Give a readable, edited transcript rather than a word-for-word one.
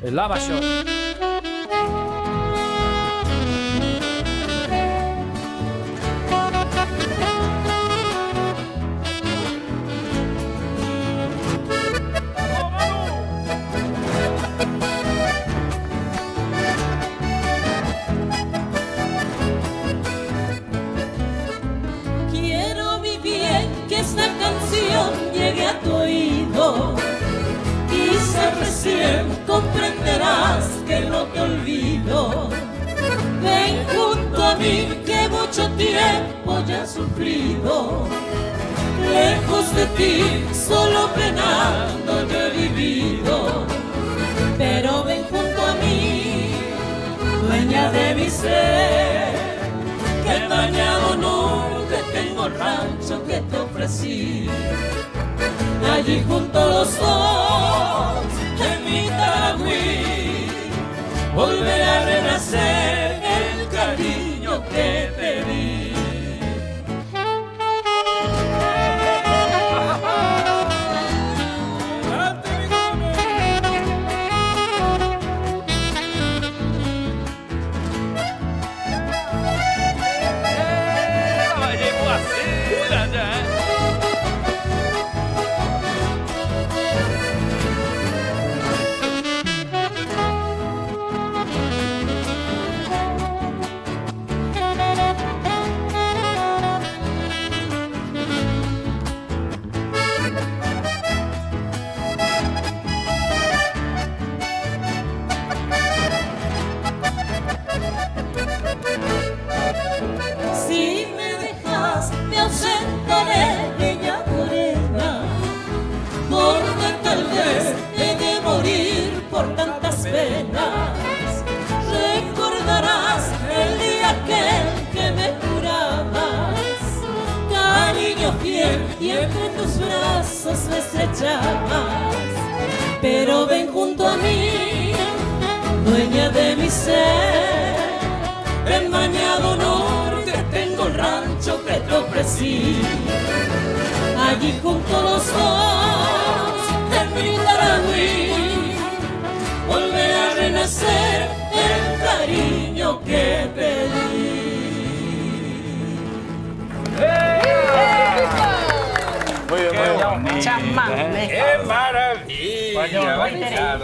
en la mayor. Quiero vivir que esta canción llegue a tu oído. Quizá recién comprenderás que no te olvido. Ven junto a mí que mucho tiempo ya he sufrido. Lejos de ti, solo penando yo he vivido. Pero ven junto a mí, dueña de mi ser, que el bañado norte tengo el rancho que te ofrecí. Allí junto a los dos, en mi Taragüí, volveré a renacer el cariño que te di. Si me dejas, me ausentaré, bella morena, porque tal vez he de morir por tantas penas. Recordarás el día aquel que me jurabas cariño fiel y entre tus brazos me estrechabas. Pero ven junto a mí, dueña de mi ser, en Bañado Norte tengo el rancho que te ofrecí. Allí junto a los dos, en mi Taragüí, volveré a renacer el cariño que te di. Muy bien, muy bien. Chamán. ¡Qué maravilla!